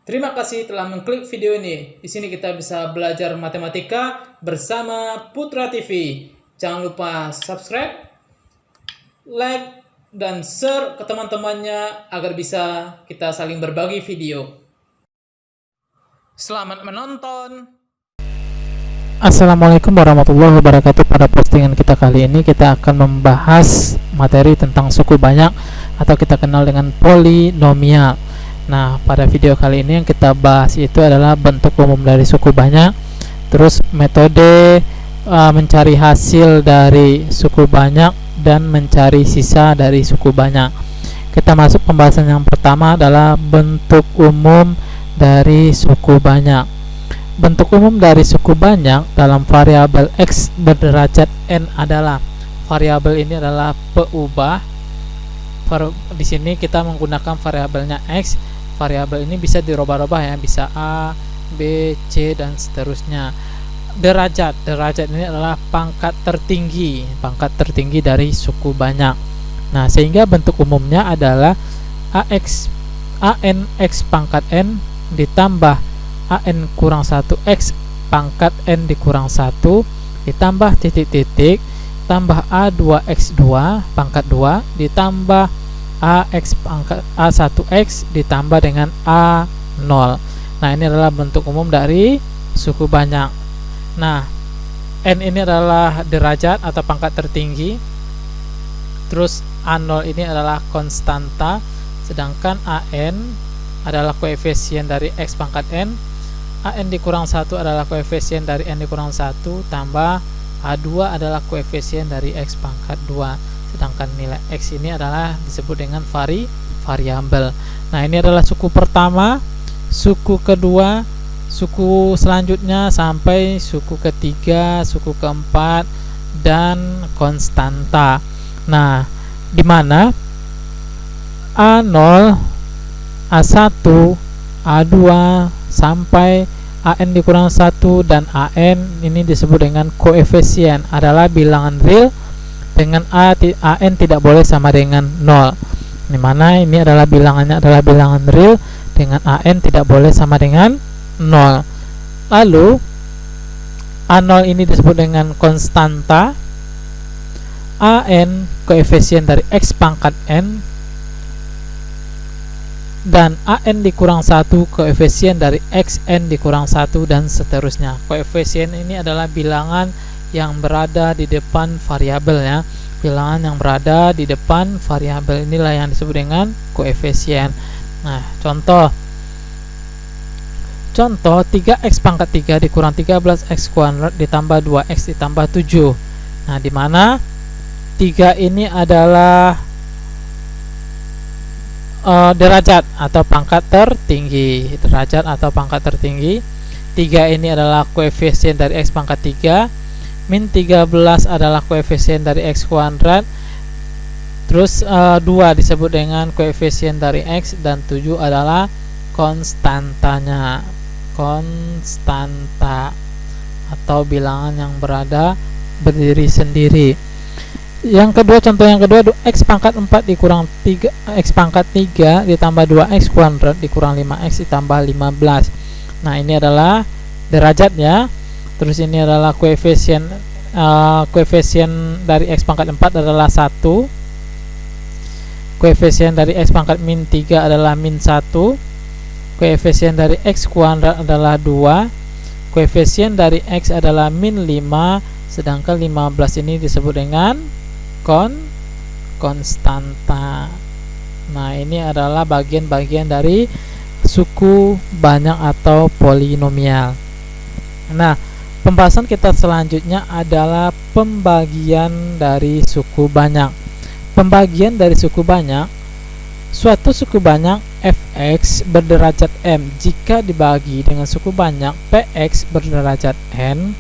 Terima kasih telah mengklik video ini. Di sini kita bisa belajar matematika bersama Putra TV. Jangan lupa subscribe, like, dan share ke teman-temannya agar bisa kita saling berbagi video. Selamat menonton. Assalamualaikum warahmatullahi wabarakatuh. Pada postingan kita kali ini kita akan membahas materi tentang suku banyak atau kita kenal dengan polinomial. Nah, pada video kali ini yang kita bahas itu adalah bentuk umum dari suku banyak, terus metode mencari hasil dari suku banyak dan mencari sisa dari suku banyak. Kita masuk pembahasan yang pertama adalah bentuk umum dari suku banyak. Bentuk umum dari suku banyak dalam variabel x berderajat n adalah, variabel ini adalah peubah. Di sini kita menggunakan variabelnya x. Variabel ini bisa dirubah-rubah ya, bisa a, b, c dan seterusnya. Derajat ini adalah pangkat tertinggi dari suku banyak. Nah, sehingga bentuk umumnya adalah an x pangkat n ditambah an kurang 1x pangkat n dikurang 1 ditambah titik-titik tambah a2x2 pangkat 2 ditambah ax pangkat a1x ditambah dengan a0. Nah, ini adalah bentuk umum dari suku banyak. Nah, n ini adalah derajat atau pangkat tertinggi, terus a0 ini adalah konstanta, sedangkan an adalah koefisien dari x pangkat n, an dikurang 1 adalah koefisien dari n dikurang 1 tambah a2 adalah koefisien dari x pangkat 2. Sedangkan nilai x ini adalah disebut dengan variabel. Nah, ini adalah suku pertama, suku kedua, suku selanjutnya sampai suku ketiga, suku keempat dan konstanta. Nah, di mana a0, a1, a2 sampai an dikurang 1 dan an ini disebut dengan koefisien, adalah bilangan real dengan an tidak boleh sama dengan 0. Dimana ini adalah bilangannya adalah bilangan real dengan an tidak boleh sama dengan 0. Lalu a0 ini disebut dengan konstanta, an koefisien dari x pangkat n, dan an dikurang 1 koefisien dari xn dikurang 1 dan seterusnya. Koefisien ini adalah bilangan yang berada di depan variabel ya. Bilangan yang berada di depan variabel inilah yang disebut dengan koefisien. Nah, contoh 3x pangkat 3 dikurang 13x kuadrat ditambah 2x ditambah 7. Nah, di mana 3 ini adalah derajat atau pangkat tertinggi. 3 ini adalah koefisien dari x pangkat 3, min 13 adalah koefisien dari x kuadrat, terus 2 disebut dengan koefisien dari x, dan 7 adalah konstantanya, konstanta atau bilangan yang berada berdiri sendiri. Yang kedua, contoh yang kedua, x pangkat 4 dikurang 3 x pangkat 3 ditambah 2x kuadrat dikurang 5x ditambah 15. Nah, ini adalah derajat ya. Terus ini adalah koefisien dari x pangkat 4 adalah 1. Koefisien dari x pangkat min 3 adalah min 1. Koefisien dari x kuadrat adalah 2. Koefisien dari x adalah min 5, sedangkan 15 ini disebut dengan konstanta. Nah, ini adalah bagian-bagian dari suku banyak atau polinomial. Nah, pembahasan kita selanjutnya adalah pembagian dari suku banyak. Pembagian dari suku banyak, suatu suku banyak fx berderajat m jika dibagi dengan suku banyak px berderajat n,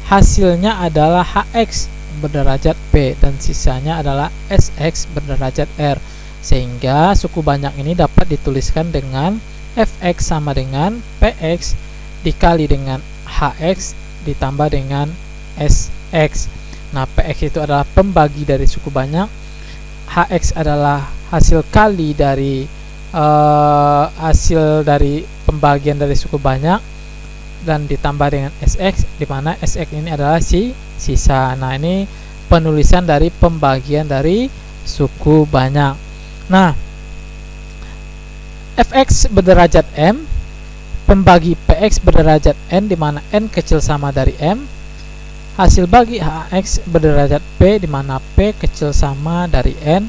hasilnya adalah hx berderajat p dan sisanya adalah sx berderajat r. Sehingga suku banyak ini dapat dituliskan dengan fx sama dengan px dikali dengan hx ditambah dengan sx. Nah, px itu adalah pembagi dari suku banyak, hx adalah hasil kali dari hasil dari pembagian dari suku banyak dan ditambah dengan SX, di mana SX ini adalah sisa. Nah, ini penulisan dari pembagian dari suku banyak. Nah, Fx berderajat M pembagi Px berderajat N, di mana N kecil sama dari M. Hasil bagi Hx berderajat P, di mana P kecil sama dari N,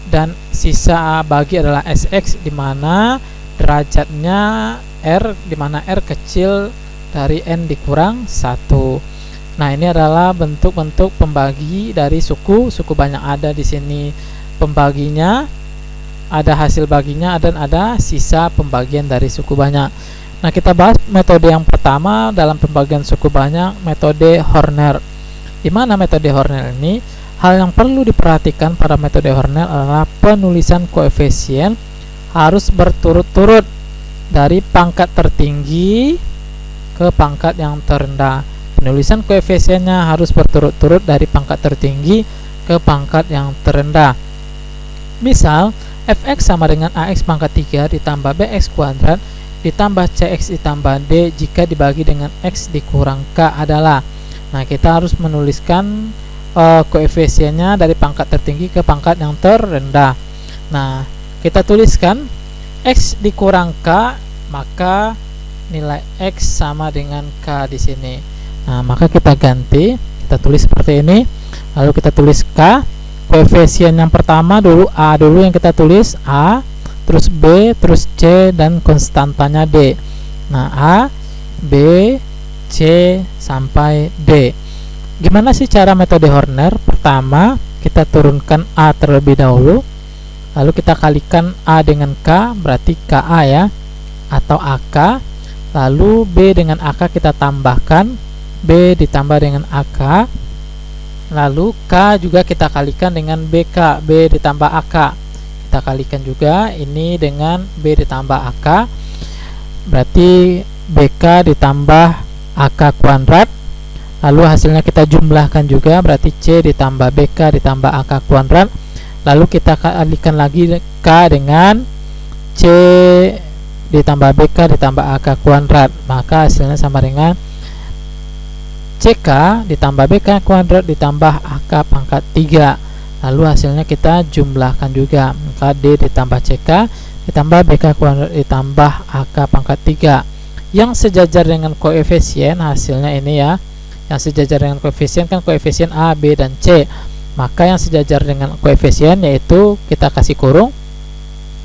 dan sisa bagi adalah Sx, di mana derajatnya R, di mana R kecil dari N dikurang 1. Nah, ini adalah bentuk-bentuk pembagi dari suku banyak. Ada di sini pembaginya, ada hasil baginya, dan ada sisa pembagian dari suku banyak. Nah, kita bahas metode yang pertama dalam pembagian suku banyak, metode Horner. Di mana metode Horner ini, hal yang perlu diperhatikan pada metode Horner adalah penulisan koefisien harus berturut-turut dari pangkat tertinggi ke pangkat yang terendah. Penulisan koefisiennya harus berturut-turut dari pangkat tertinggi ke pangkat yang terendah. Misal, Fx sama dengan Ax pangkat 3 ditambah Bx kuadrat ditambah Cx ditambah D jika dibagi dengan X dikurang K adalah. Nah, kita harus menuliskan koefisiennya dari pangkat tertinggi ke pangkat yang terendah. Nah, kita tuliskan X dikurang K, maka nilai X sama dengan K di sini. Nah, maka kita ganti, kita tulis seperti ini. Lalu kita tulis K. Koefisien yang pertama dulu A dulu yang kita tulis, A, terus B, terus C, dan konstantanya D. Nah, A, B, C, sampai D. Gimana sih cara metode Horner? Pertama, kita turunkan A terlebih dahulu, lalu kita kalikan A dengan K, berarti KA ya, atau AK. Lalu B dengan AK kita tambahkan, B ditambah dengan AK. Lalu K juga kita kalikan dengan BK, B ditambah AK. Kita kalikan juga ini dengan B ditambah AK, berarti BK ditambah AK kuadrat. Lalu hasilnya kita jumlahkan juga, berarti C ditambah BK ditambah AK kuadrat. Lalu kita kalikan lagi K dengan C ditambah BK ditambah AK kuadrat, maka hasilnya sama dengan CK ditambah BK kuadrat ditambah AK pangkat 3. Lalu hasilnya kita jumlahkan juga, maka D ditambah CK ditambah BK kuadrat ditambah AK pangkat 3 yang sejajar dengan koefisien. Hasilnya ini ya, yang sejajar dengan koefisien kan koefisien A, B, dan C. Maka yang sejajar dengan koefisien yaitu kita kasih kurung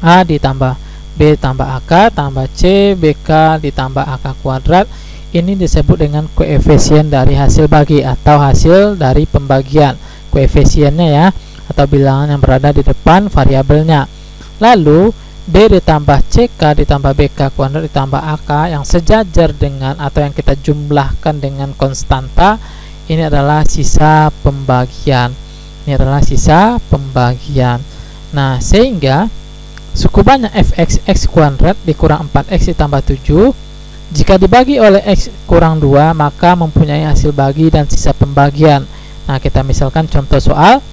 A ditambah B tambah AK tambah C BK ditambah AK kuadrat. Ini disebut dengan koefisien dari hasil bagi atau hasil dari pembagian. Koefisiennya ya, atau bilangan yang berada di depan variabelnya. Lalu D ditambah CK ditambah BK kuadrat ditambah AK yang sejajar dengan atau yang kita jumlahkan dengan konstanta, ini adalah sisa pembagian. Ini adalah sisa pembagian. Nah, sehingga suku banyak Fx x kuadrat dikurang 4x ditambah 7 jika dibagi oleh X kurang 2 maka mempunyai hasil bagi dan sisa pembagian. Nah, kita misalkan contoh soal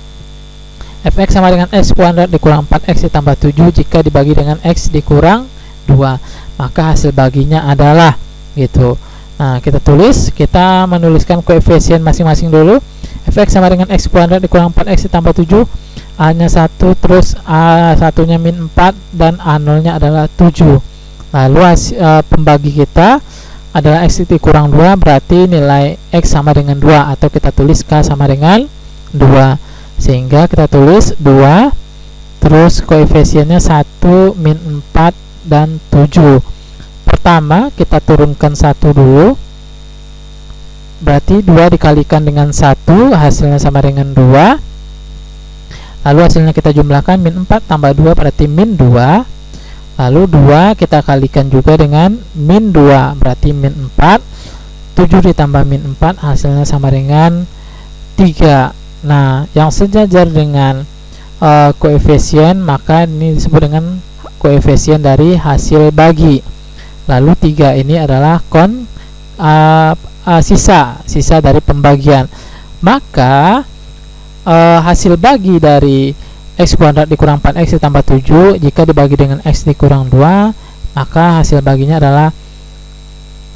Fx sama dengan X kuadrat dikurang 4x ditambah 7 jika dibagi dengan X dikurang 2, maka hasil baginya adalah gitu. Nah, kita tulis, kita menuliskan koefisien masing-masing dulu. Fx sama dengan X kuadrat dikurang 4x ditambah 7, A nya 1, terus A 1 nya min 4, dan A0 nya adalah 7. Lalu pembagi kita adalah X dikurang 2, berarti nilai X sama dengan 2, atau kita tulis K sama dengan 2. Sehingga kita tulis 2, terus koefisiennya 1, min 4, dan 7. Pertama kita turunkan 1 dulu, berarti 2 dikalikan dengan 1, hasilnya sama dengan 2. Lalu hasilnya kita jumlahkan, min 4 tambah 2 berarti min 2. Lalu 2 kita kalikan juga dengan min 2, berarti min 4. 7 ditambah min 4 hasilnya sama dengan 3. Nah, yang sejajar dengan koefisien, maka ini disebut dengan koefisien dari hasil bagi. Lalu 3 ini adalah sisa dari pembagian. Maka hasil bagi dari X kuadrat dikurang 4X ditambah 7 jika dibagi dengan X dikurang 2, maka hasil baginya adalah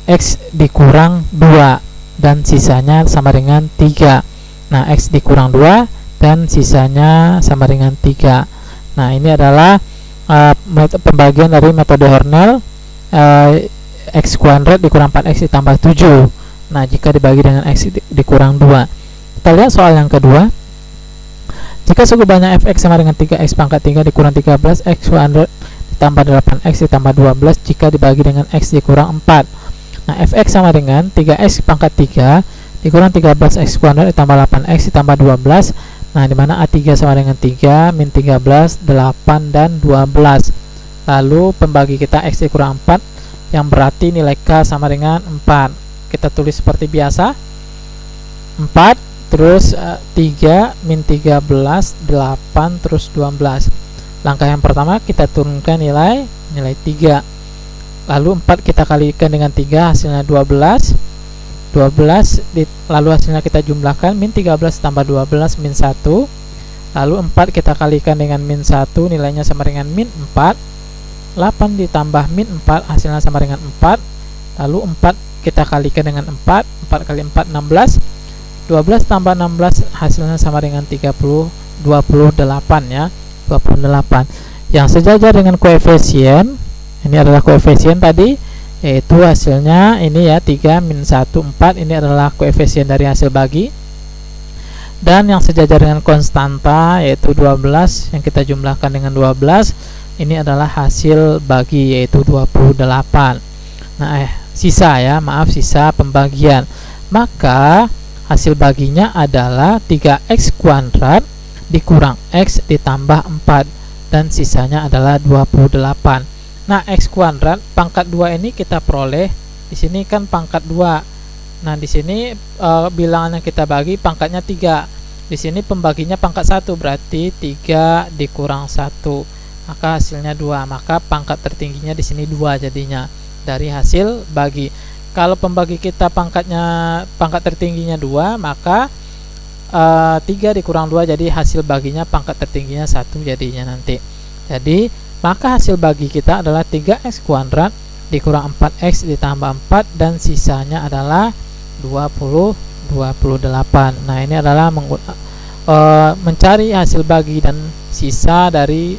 X dikurang 2 dan sisanya sama dengan 3. Nah, X dikurang 2 dan sisanya sama dengan 3. Nah, ini adalah pembagian dari metode Hornell, X kuadrat dikurang 4X ditambah 7. Nah, jika dibagi dengan X dikurang 2. Kita lihat soal yang kedua. Jika suku banyak fx sama dengan 3x pangkat 3 dikurang 13 x kuadrat ditambah 8x ditambah 12 jika dibagi dengan x dikurang 4. Nah, fx sama dengan 3x pangkat 3 dikurang 13x kuadrat ditambah 8x ditambah 12. Nah, dimana A3 sama dengan 3, min 13, 8, dan 12. Lalu pembagi kita x dikurang 4 yang berarti nilai K sama dengan 4. Kita tulis seperti biasa, 4 terus 3 min 13 8 terus 12. Langkah yang pertama kita turunkan nilai 3, lalu 4 kita kalikan dengan 3 hasilnya 12 lalu hasilnya kita jumlahkan, min 13 tambah 12 min 1, lalu 4 kita kalikan dengan min 1 nilainya sama dengan min 4, 8 ditambah min 4 hasilnya sama dengan 4, lalu 4 kita kalikan dengan 4 kali 4 16, 12 tambah 16 hasilnya sama dengan 28 ya, 28 yang sejajar dengan koefisien. Ini adalah koefisien tadi, yaitu hasilnya ini ya, 3 min 1 4. Ini adalah koefisien dari hasil bagi. Dan yang sejajar dengan konstanta yaitu 12 yang kita jumlahkan dengan 12. Ini adalah hasil bagi yaitu 28. Nah, sisa pembagian. Maka hasil baginya adalah 3x kuadrat dikurang x ditambah 4 dan sisanya adalah 28. Nah, x kuadrat pangkat 2 ini kita peroleh di sini kan pangkat 2. Nah, di sini bilangan yang kita bagi pangkatnya 3. Di sini pembaginya pangkat 1, berarti 3 dikurang 1. Maka hasilnya 2. Maka pangkat tertingginya di sini 2 jadinya dari hasil bagi. Kalau pembagi kita pangkat tertingginya 2, maka 3 dikurang 2 jadi hasil baginya pangkat tertingginya 1 jadinya nanti. Jadi maka hasil bagi kita adalah 3x kuadrat dikurang 4x ditambah 4 dan sisanya adalah 28. Nah, ini adalah mencari hasil bagi dan sisa dari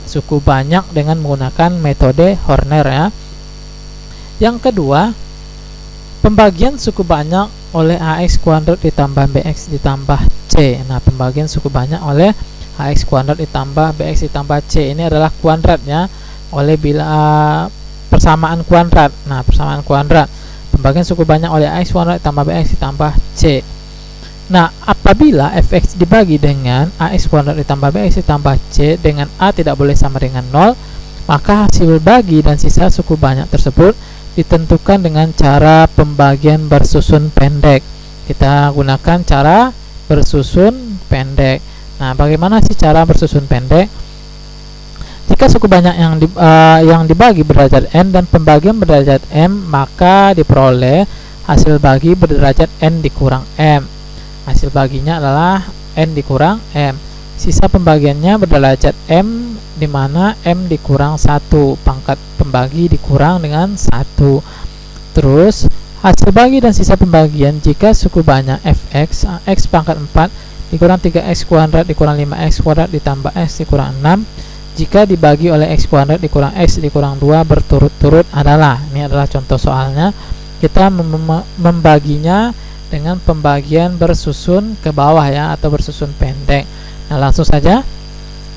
suku banyak dengan menggunakan metode Horner ya. Yang kedua, pembagian suku banyak oleh AX kuadrat ditambah BX ditambah C. Nah, pembagian suku banyak oleh AX kuadrat ditambah BX ditambah C. Ini adalah kuadratnya oleh persamaan kuadrat. Nah, persamaan kuadrat. Pembagian suku banyak oleh AX kuadrat ditambah BX ditambah C. Nah, apabila fx dibagi dengan AX kuadrat ditambah BX ditambah C dengan A tidak boleh sama dengan 0, maka hasil bagi dan sisa suku banyak tersebut ditentukan dengan cara pembagian bersusun pendek. Kita gunakan cara bersusun pendek. Nah, bagaimana sih cara bersusun pendek? Jika suku banyak yang dibagi berderajat n dan pembagian berderajat m, maka diperoleh hasil bagi berderajat n dikurang m. Hasil baginya adalah n dikurang m. Sisa pembagiannya berderajat m, di mana m dikurang 1, pangkat pembagi dikurang dengan 1. Terus hasil bagi dan sisa pembagian jika suku banyak fx x pangkat 4 dikurang 3x kuadrat dikurang 5x kuadrat ditambah x dikurang 6 jika dibagi oleh x kuadrat dikurang x dikurang 2 berturut-turut adalah. Ini adalah contoh soalnya. Kita membaginya dengan pembagian bersusun ke bawah ya, atau bersusun pendek. Nah, langsung saja.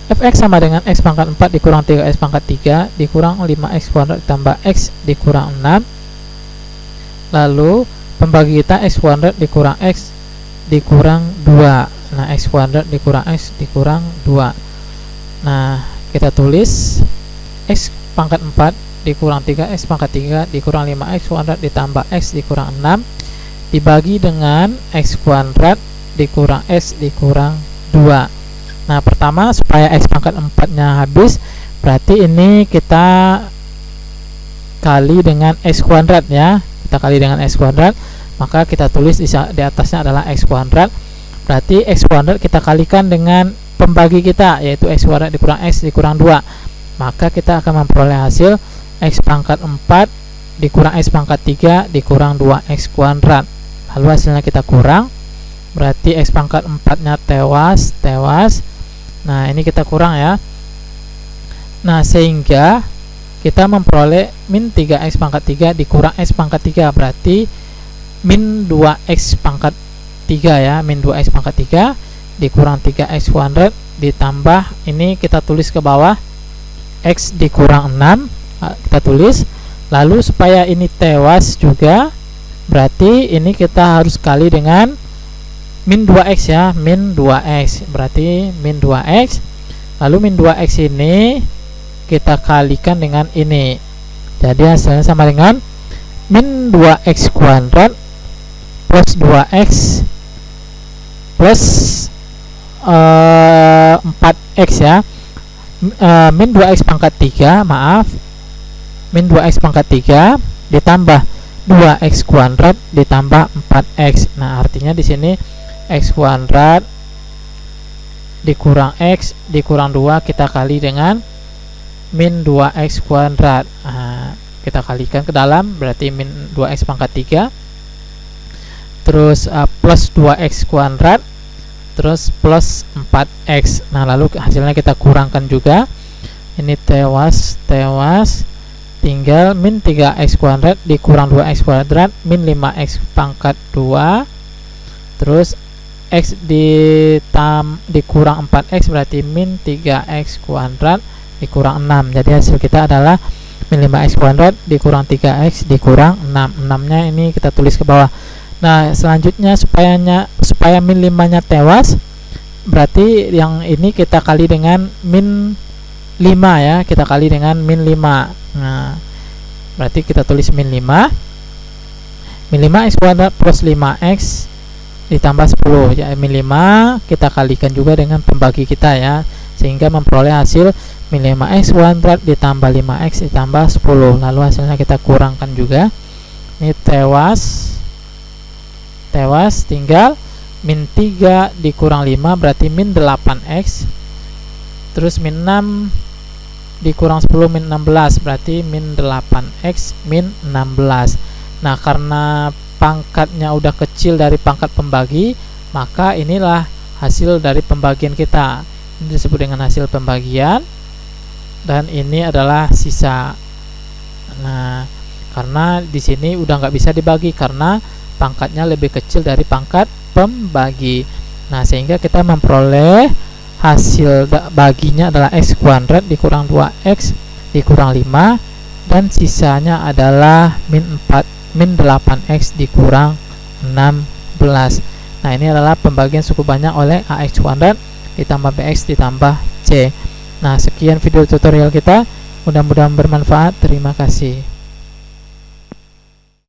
Fx sama dengan x pangkat 4 dikurang 3x pangkat 3 dikurang 5x kuadrat ditambah x dikurang 6. Lalu pembagi kita x kuadrat dikurang x dikurang 2. Nah, x kuadrat dikurang x dikurang 2. Nah, kita tulis x pangkat 4 dikurang 3x pangkat 3 dikurang 5x kuadrat ditambah x dikurang 6 dibagi dengan x kuadrat dikurang x dikurang 2. Nah, pertama supaya x pangkat 4-nya habis, berarti ini kita kali dengan x kuadrat ya. Kita kali dengan x kuadrat, maka kita tulis di atasnya adalah x kuadrat. Berarti x kuadrat kita kalikan dengan pembagi kita, yaitu x kuadrat dikurang x dikurang 2, maka kita akan memperoleh hasil x pangkat 4 dikurang x pangkat 3 dikurang 2x kuadrat. Lalu hasilnya kita kurang, berarti x pangkat 4 nya tewas. Nah ini kita kurang ya. Nah sehingga kita memperoleh min 3x pangkat 3 dikurang x pangkat 3, berarti min 2x pangkat 3 ya, min 2x pangkat 3 dikurang 3x kuadrat ditambah, ini kita tulis ke bawah, x dikurang 6, kita tulis. Lalu supaya ini tewas juga, berarti ini kita harus kali dengan min 2x ya, min 2x, berarti min 2x. Lalu min 2x ini kita kalikan dengan ini, jadi hasilnya sama dengan min 2x kuadrat plus 2x plus 4x ya, min 2x pangkat 3, maaf, min 2x pangkat 3 ditambah 2x kuadrat ditambah 4x. Nah artinya di sini x kuadrat dikurang x dikurang 2 kita kali dengan min 2x kuadrat. Nah, kita kalikan ke dalam, berarti min 2x pangkat 3 terus plus 2x kuadrat terus plus 4x. Nah lalu hasilnya kita kurangkan juga, ini tewas, tinggal min 3x kuadrat dikurang 2x kuadrat min 5x pangkat 2 terus x dikurang 4x, berarti min 3x kuadrat dikurang 6. Jadi hasil kita adalah min 5x kuadrat dikurang 3x dikurang 6. 6 nya ini kita tulis ke bawah. Nah selanjutnya supaya min 5 nya tewas, berarti yang ini kita kali dengan min 5 ya, kita kali dengan min 5. Nah berarti kita tulis min 5 x kuadrat plus 5x ditambah 10 ya, min 5 kita kalikan juga dengan pembagi kita ya, sehingga memperoleh hasil min 5x kuadrat ditambah 5x ditambah 10. Lalu hasilnya kita kurangkan juga, ini tewas, tinggal min 3 dikurang 5, berarti min 8x, terus min 6 dikurang 10 min 16, berarti min 8x min 16. Nah karena pangkatnya udah kecil dari pangkat pembagi, maka inilah hasil dari pembagian kita, ini disebut dengan hasil pembagian, dan ini adalah sisa. Nah karena di sini udah nggak bisa dibagi karena pangkatnya lebih kecil dari pangkat pembagi. Nah sehingga kita memperoleh hasil baginya adalah x kuadrat dikurang 2x dikurang 5, dan sisanya adalah min 8x dikurang 16. Nah ini adalah pembagian cukup banyak oleh ax kuadrat ditambah bx ditambah c. Nah sekian video tutorial kita, mudah-mudahan bermanfaat. Terima kasih.